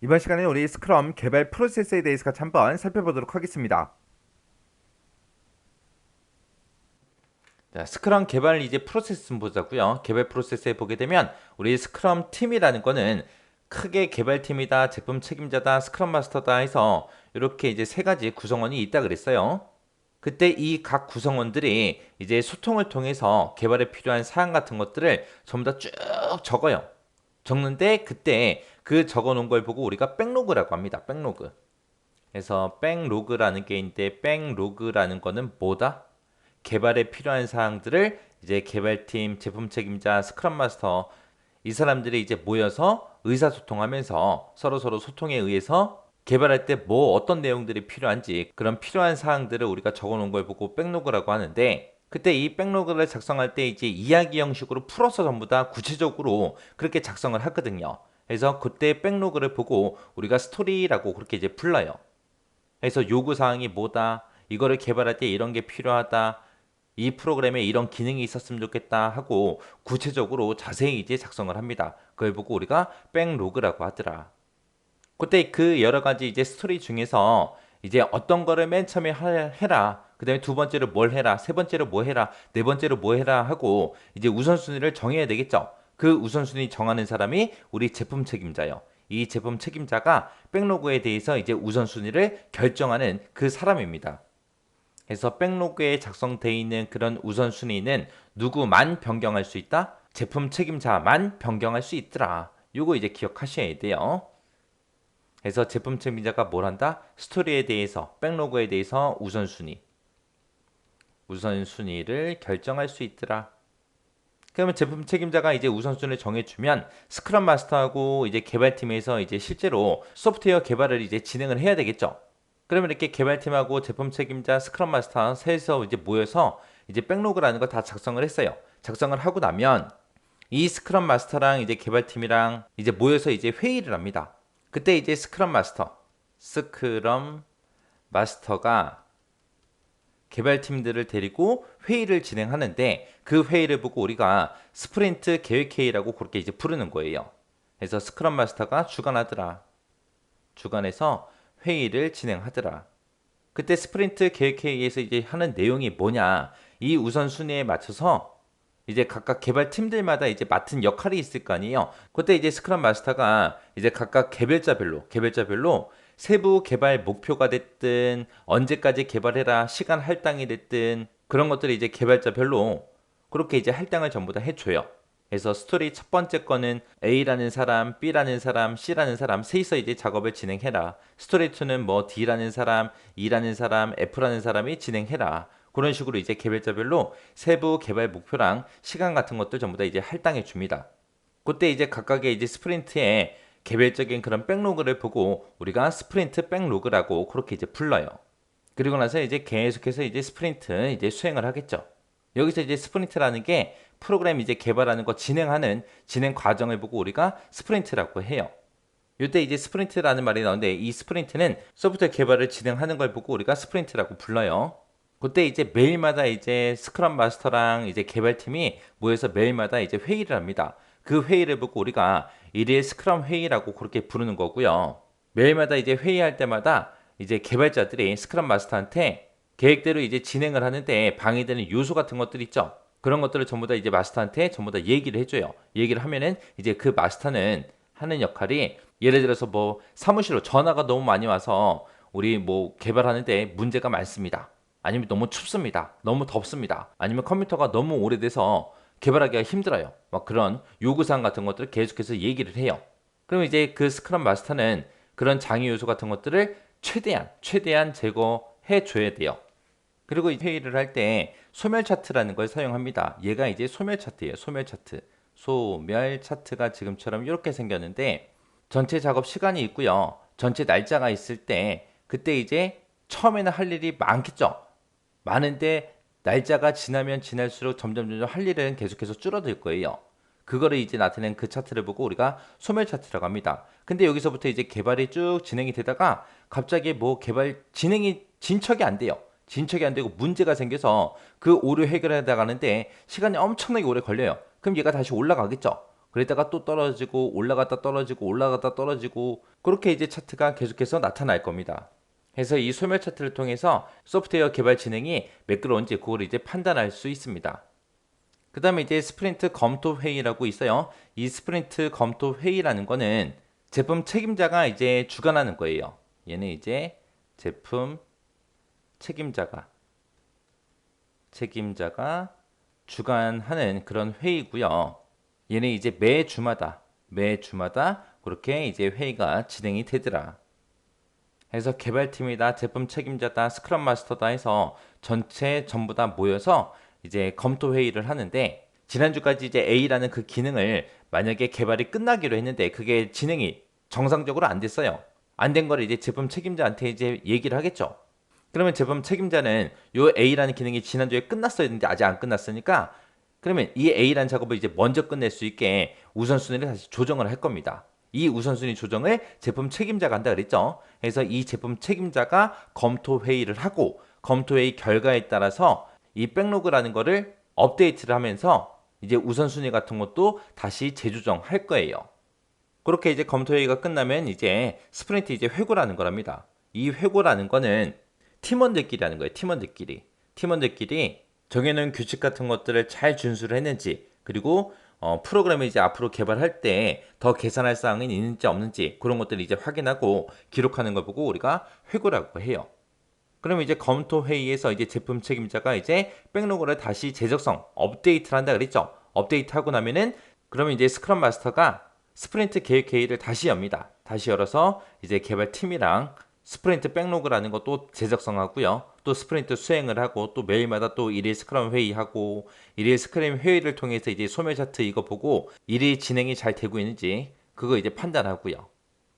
이번 시간에 우리 스크럼 개발 프로세스에 대해서 같이 한번 살펴보도록 하겠습니다. 자, 스크럼 개발 이제 프로세스 좀 보자고요. 개발 프로세스에 보게 되면 우리 스크럼 팀이라는 거는 크게 개발팀이다, 제품 책임자다, 스크럼 마스터다 해서 이렇게 이제 세 가지 구성원이 있다 그랬어요. 그때 이 각 구성원들이 이제 소통을 통해서 개발에 필요한 사항 같은 것들을 전부 다 쭉 적어요. 적는데 그때 그 적어 놓은 걸 보고 우리가 백로그라고 합니다. 백로그. 그래서 백로그라는 게 있는데 백로그라는 거는 뭐다? 개발에 필요한 사항들을 이제 개발팀, 제품 책임자, 스크럼 마스터 이 사람들이 이제 모여서 의사소통하면서 서로서로 소통에 의해서 개발할 때 뭐 어떤 내용들이 필요한지 그런 필요한 사항들을 우리가 적어 놓은 걸 보고 백로그라고 하는데 그때 이 백로그를 작성할 때 이제 이야기 형식으로 풀어서 전부 다 구체적으로 그렇게 작성을 하거든요. 그래서 그때 백로그를 보고 우리가 스토리라고 그렇게 이제 불러요. 그래서 요구사항이 뭐다, 이거를 개발할 때 이런 게 필요하다, 이 프로그램에 이런 기능이 있었으면 좋겠다 하고 구체적으로 자세히 이제 작성을 합니다. 그걸 보고 우리가 백로그라고 하더라. 그때 그 여러 가지 이제 스토리 중에서 이제 어떤 거를 맨 처음에 해라. 그 다음에 두 번째로 뭘 해라. 세 번째로 뭐 해라. 네 번째로 뭐 해라 하고 이제 우선순위를 정해야 되겠죠. 그 우선순위 정하는 사람이 우리 제품 책임자요. 이 제품 책임자가 백로그에 대해서 이제 우선순위를 결정하는 그 사람입니다. 그래서 백로그에 작성되어 있는 그런 우선순위는 누구만 변경할 수 있다? 제품 책임자만 변경할 수 있더라. 요거 이제 기억하셔야 돼요. 그래서 제품 책임자가 뭘 한다? 스토리에 대해서, 백로그에 대해서 우선순위를 결정할 수 있더라. 그러면 제품 책임자가 이제 우선순위를 정해주면 스크럼 마스터하고 이제 개발팀에서 이제 실제로 소프트웨어 개발을 이제 진행을 해야 되겠죠. 그러면 이렇게 개발팀하고 제품 책임자, 스크럼 마스터 셋이서 이제 모여서 이제 백로그라는 거 다 작성을 했어요. 작성을 하고 나면 이 스크럼 마스터랑 이제 개발팀이랑 이제 모여서 이제 회의를 합니다. 그때 이제 스크럼 마스터가 개발팀들을 데리고 회의를 진행하는데 그 회의를 보고 우리가 스프린트 계획회의라고 그렇게 이제 부르는 거예요. 그래서 스크럼 마스터가 주관하더라. 주관해서 회의를 진행하더라. 그때 스프린트 계획회의에서 이제 하는 내용이 뭐냐? 이 우선순위에 맞춰서 이제 각각 개발팀들마다 이제 맡은 역할이 있을 거 아니에요. 그때 이제 스크럼 마스터가 이제 각각 개별자별로 세부 개발 목표가 됐든 언제까지 개발해라 시간 할당이 됐든 그런 것들을 이제 개발자별로 그렇게 이제 할당을 전부 다 해줘요. 그래서 스토리 첫 번째 거는 A라는 사람, B라는 사람, C라는 사람 셋이서 이제 작업을 진행해라. 스토리 2는 뭐 D라는 사람, E라는 사람, F라는 사람이 진행해라. 그런 식으로 이제 개발자별로 세부 개발 목표랑 시간 같은 것들 전부 다 이제 할당해 줍니다. 그때 이제 각각의 이제 스프린트에 개별적인 그런 백로그를 보고 우리가 스프린트 백로그라고 그렇게 이제 불러요. 그리고 나서 이제 계속해서 이제 스프린트 이제 수행을 하겠죠. 여기서 이제 스프린트라는 게 프로그램 이제 개발하는 거 진행하는 진행 과정을 보고 우리가 스프린트라고 해요. 이때 이제 스프린트라는 말이 나오는데 이 스프린트는 소프트웨어 개발을 진행하는 걸 보고 우리가 스프린트라고 불러요. 그때 이제 매일마다 이제 스크럼 마스터랑 이제 개발팀이 모여서 매일마다 이제 회의를 합니다. 그 회의를 보고 우리가 일일 스크럼 회의라고 그렇게 부르는 거고요. 매일마다 이제 회의할 때마다 이제 개발자들이 스크럼 마스터한테 계획대로 이제 진행을 하는데 방해되는 요소 같은 것들 있죠. 그런 것들을 전부 다 이제 마스터한테 전부 다 얘기를 해줘요. 얘기를 하면은 이제 그 마스터는 하는 역할이 예를 들어서 뭐 사무실로 전화가 너무 많이 와서 우리 뭐 개발하는데 문제가 많습니다. 아니면 너무 춥습니다. 너무 덥습니다. 아니면 컴퓨터가 너무 오래돼서 개발하기가 힘들어요. 막 그런 요구사항 같은 것들을 계속해서 얘기를 해요. 그럼 이제 그 스크럼 마스터는 그런 장애 요소 같은 것들을 최대한 제거해 줘야 돼요. 그리고 회의를 할 때 소멸 차트라는 걸 사용합니다. 얘가 이제 소멸 차트예요. 소멸 차트. 소멸 차트가 지금처럼 이렇게 생겼는데 전체 작업 시간이 있고요. 전체 날짜가 있을 때 그때 이제 처음에는 할 일이 많겠죠. 많은데 날짜가 지나면 지날수록 점점 할 일은 계속해서 줄어들 거예요. 그거를 이제 나타낸 그 차트를 보고 우리가 소멸 차트라고 합니다. 근데 여기서부터 이제 개발이 쭉 진행이 되다가 갑자기 뭐 개발 진행이 진척이 안 돼요. 진척이 안 되고 문제가 생겨서 그 오류 해결해 나가는데 시간이 엄청나게 오래 걸려요. 그럼 얘가 다시 올라가겠죠. 그랬다가 또 떨어지고 올라갔다 떨어지고 올라갔다 떨어지고 그렇게 이제 차트가 계속해서 나타날 겁니다. 그래서 이 소멸 차트를 통해서 소프트웨어 개발 진행이 매끄러운지 그걸 이제 판단할 수 있습니다. 그 다음에 이제 스프린트 검토 회의라고 있어요. 이 스프린트 검토 회의라는 거는 제품 책임자가 이제 주관하는 거예요. 얘는 이제 제품 책임자가 주관하는 그런 회의고요. 얘는 이제 매주마다 그렇게 이제 회의가 진행이 되더라. 그래서 개발팀이다, 제품 책임자다, 스크럼 마스터다 해서 전부 다 모여서 이제 검토 회의를 하는데 지난주까지 이제 A라는 그 기능을 만약에 개발이 끝나기로 했는데 그게 진행이 정상적으로 안 됐어요. 안 된 거를 이제 제품 책임자한테 이제 얘기를 하겠죠. 그러면 제품 책임자는 요 A라는 기능이 지난주에 끝났어야 했는데 아직 안 끝났으니까 그러면 이 A라는 작업을 이제 먼저 끝낼 수 있게 우선순위를 다시 조정을 할 겁니다. 이 우선순위 조정을 제품 책임자가 한다 그랬죠. 그래서 이 제품 책임자가 검토 회의를 하고 검토 회의 결과에 따라서 이 백로그라는 거를 업데이트를 하면서 이제 우선순위 같은 것도 다시 재조정할 거예요. 그렇게 이제 검토 회의가 끝나면 이제 스프린트 이제 회고라는 거랍니다. 이 회고라는 거는 팀원들끼리 하는 거예요. 팀원들끼리 정해놓은 규칙 같은 것들을 잘 준수를 했는지 그리고 프로그램을 이제 앞으로 개발할 때 더 개선할 사항이 있는지 없는지 그런 것들을 이제 확인하고 기록하는 걸 보고 우리가 회고라고 해요. 그러면 이제 검토 회의에서 이제 제품 책임자가 이제 백로그를 다시 재적성 업데이트를 한다 그랬죠. 업데이트하고 나면은 그러면 이제 스크럼 마스터가 스프린트 계획 회의를 다시 엽니다. 다시 열어서 이제 개발팀이랑 스프린트 백로그라는 것도 재작성하고요. 또 스프린트 수행을 하고 또 매일마다 또 일일 스크럼 회의하고 일일 스크럼 회의를 통해서 이제 소멸 차트 이거 보고 일일 진행이 잘 되고 있는지 그거 이제 판단하고요.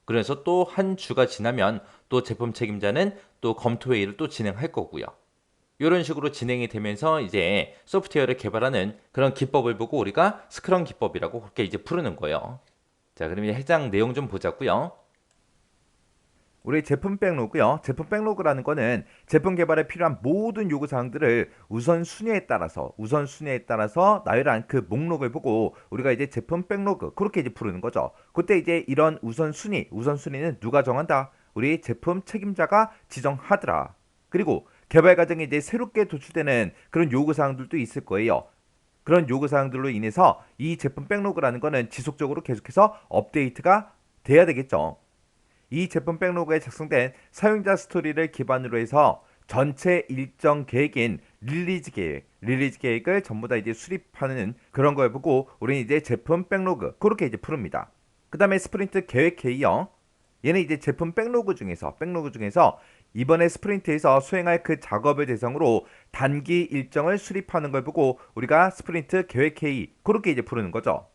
그래서 또 한 주가 지나면 또 제품 책임자는 또 검토 회의를 또 진행할 거고요. 이런 식으로 진행이 되면서 이제 소프트웨어를 개발하는 그런 기법을 보고 우리가 스크럼 기법이라고 그렇게 이제 부르는 거예요. 자, 그럼 이제 해당 내용 좀 보자고요. 우리 제품 백로그요. 제품 백로그라는 거는 제품 개발에 필요한 모든 요구 사항들을 우선순위에 따라서 나열한 그 목록을 보고 우리가 이제 제품 백로그 그렇게 이제 부르는 거죠. 그때 이제 이런 우선순위는 누가 정한다? 우리 제품 책임자가 지정하더라. 그리고 개발 과정에 이제 새롭게 도출되는 그런 요구 사항들도 있을 거예요. 그런 요구 사항들로 인해서 이 제품 백로그라는 거는 지속적으로 계속해서 업데이트가 돼야 되겠죠. 이 제품 백로그에 작성된 사용자 스토리를 기반으로 해서 전체 일정 계획인 릴리즈 계획을 전부 다 이제 수립하는 그런 걸 보고 우리는 이제 제품 백로그 그렇게 이제 부릅니다. 그 다음에 스프린트 계획 회의형 얘는 이제 제품 백로그 중에서 이번에 스프린트에서 수행할 그 작업을 대상으로 단기 일정을 수립하는 걸 보고 우리가 스프린트 계획 회의 그렇게 이제 부르는 거죠.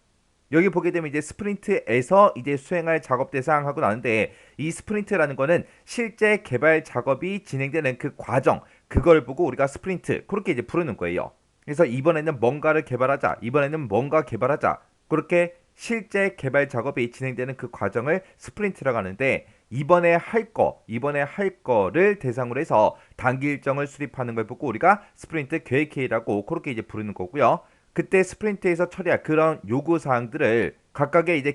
여기 보게 되면 이제 스프린트에서 이제 수행할 작업 대상 하고 나는데 이 스프린트라는 거는 실제 개발 작업이 진행되는 그 과정 그걸 보고 우리가 스프린트 그렇게 이제 부르는 거예요. 그래서 이번에는 뭔가 개발하자 그렇게 실제 개발 작업이 진행되는 그 과정을 스프린트라고 하는데 이번에 할 거를 대상으로 해서 단기 일정을 수립하는 걸 보고 우리가 스프린트 계획 회의라고 그렇게 이제 부르는 거고요. 그때 스프린트에서 처리할 그런 요구 사항들을 각각의 이제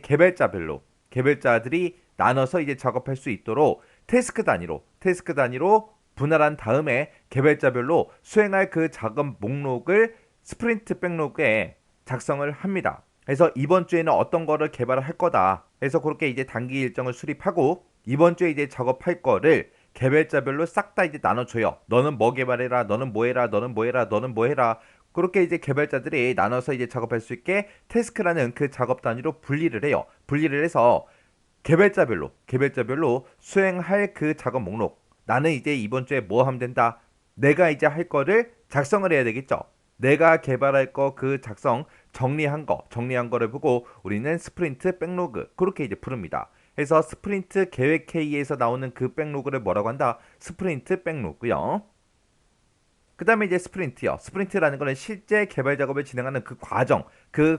개발자들이 나눠서 이제 작업할 수 있도록 태스크 단위로 분할한 다음에 개발자별로 수행할 그 작업 목록을 스프린트 백로그에 작성을 합니다. 그래서 이번 주에는 어떤 거를 개발을 할 거다. 그래서 그렇게 이제 단기 일정을 수립하고 이번 주에 이제 작업할 거를 개발자별로 싹 다 이제 나눠줘요. 너는 뭐 개발해라, 너는 뭐 해라, 너는 뭐 해라. 그렇게 이제 개발자들이 나눠서 이제 작업할 수 있게 태스크라는 그 작업 단위로 분리를 해요. 분리를 해서 개발자별로 수행할 그 작업 목록. 나는 이제 이번 주에 뭐 하면 된다. 내가 이제 할 거를 작성을 해야 되겠죠. 내가 개발할 거 그 작성 정리한 거를 보고 우리는 스프린트 백로그 그렇게 이제 부릅니다. 그래서 스프린트 계획 회의에서 나오는 그 백로그를 뭐라고 한다? 스프린트 백로그요. 그 다음에 이제 스프린트요. 스프린트라는 거는 실제 개발 작업을 진행하는 그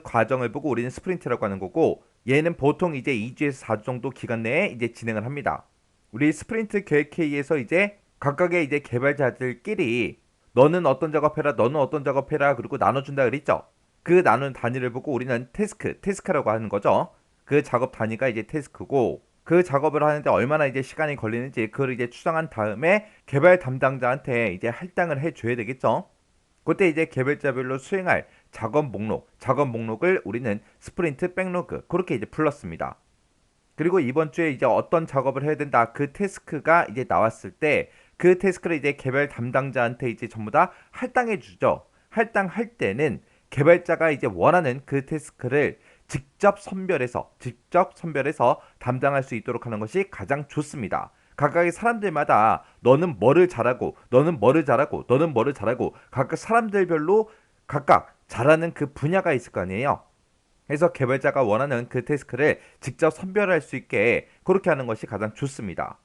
과정을 보고 우리는 스프린트라고 하는 거고 얘는 보통 이제 2주에서 4주 정도 기간 내에 이제 진행을 합니다. 우리 스프린트 계획 회의에서 이제 각각의 이제 개발자들끼리 너는 어떤 작업해라 그리고 나눠준다 그랬죠. 그 나눈 단위를 보고 우리는 태스크라고 하는 거죠. 그 작업 단위가 이제 태스크고 그 작업을 하는데 얼마나 이제 시간이 걸리는지 그걸 이제 추정한 다음에 개발 담당자한테 이제 할당을 해줘야 되겠죠. 그때 이제 개발자별로 수행할 작업 목록을 우리는 스프린트 백로그 그렇게 이제 불렀습니다. 그리고 이번 주에 이제 어떤 작업을 해야 된다 그 태스크가 이제 나왔을 때 그 태스크를 이제 개발 담당자한테 이제 전부 다 할당해 주죠. 할당할 때는 개발자가 이제 원하는 그 태스크를 직접 선별해서 담당할 수 있도록 하는 것이 가장 좋습니다. 각각의 사람들마다 너는 뭐를 잘하고 너는 뭐를 잘하고 너는 뭐를 잘하고 각각 사람들별로 각각 잘하는 그 분야가 있을 거 아니에요. 그래서 개발자가 원하는 그 태스크를 직접 선별할 수 있게 그렇게 하는 것이 가장 좋습니다.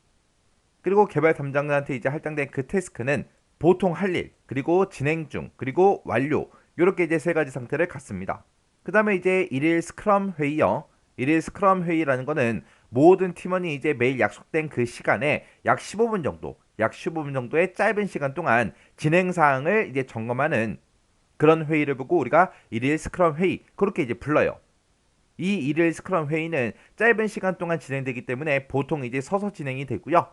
그리고 개발 담당자한테 이제 할당된 그 태스크는 보통 할 일, 그리고 진행 중, 그리고 완료 이렇게 이제 세 가지 상태를 갖습니다. 그 다음에 이제 일일 스크럼 회의요. 일일 스크럼 회의라는 거는 모든 팀원이 이제 매일 약속된 그 시간에 약 15분 정도의 짧은 시간 동안 진행 사항을 이제 점검하는 그런 회의를 보고 우리가 일일 스크럼 회의 그렇게 이제 불러요. 이 일일 스크럼 회의는 짧은 시간 동안 진행되기 때문에 보통 이제 서서 진행이 되고요.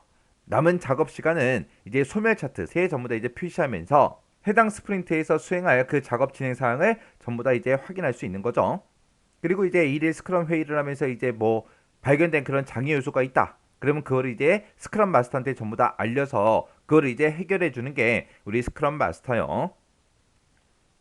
남은 작업 시간은 이제 소멸 차트 세 전부 다 이제 표시하면서 해당 스프린트에서 수행할 그 작업 진행 사항을 전부 다 이제 확인할 수 있는 거죠. 그리고 이제 일일 스크럼 회의를 하면서 이제 뭐 발견된 그런 장애 요소가 있다. 그러면 그걸 이제 스크럼 마스터한테 전부 다 알려서 그걸 이제 해결해 주는 게 우리 스크럼 마스터요.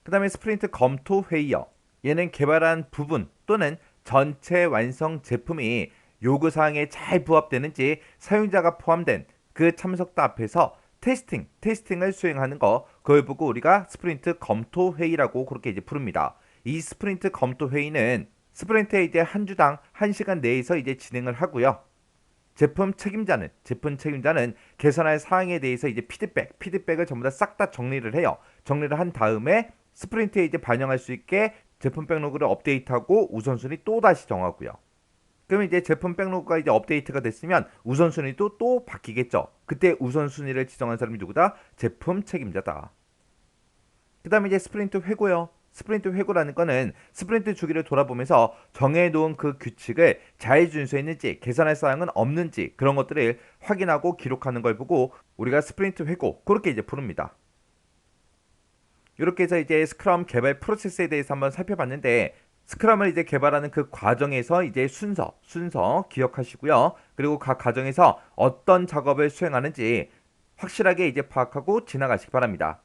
그 다음에 스프린트 검토 회의요. 얘는 개발한 부분 또는 전체 완성 제품이 요구사항에 잘 부합되는지 사용자가 포함된 그 참석자 앞에서 테스팅을 수행하는 거 그걸 보고 우리가 스프린트 검토 회의라고 그렇게 이제 부릅니다. 이 스프린트 검토 회의는 스프린트에 이제 한 주당 1시간 내에서 이제 진행을 하고요. 제품 책임자는 개선할 사항에 대해서 이제 피드백을 전부 다 싹 다 정리를 해요. 정리를 한 다음에 스프린트에 이제 반영할 수 있게 제품 백로그를 업데이트하고 우선순위 또 다시 정하고요. 그러면 이제 제품 백로그가 이제 업데이트가 됐으면 우선순위도 또 바뀌겠죠. 그때 우선순위를 지정한 사람이 누구다? 제품 책임자다. 그 다음에 이제 스프린트 회고요. 스프린트 회고라는 거는 스프린트 주기를 돌아보면서 정해놓은 그 규칙을 잘 준수했는지 개선할 사항은 없는지 그런 것들을 확인하고 기록하는 걸 보고 우리가 스프린트 회고 그렇게 이제 부릅니다. 이렇게 해서 이제 스크럼 개발 프로세스에 대해서 한번 살펴봤는데 스크럼을 이제 개발하는 그 과정에서 이제 순서 기억하시고요. 그리고 각 과정에서 어떤 작업을 수행하는지 확실하게 이제 파악하고 지나가시기 바랍니다.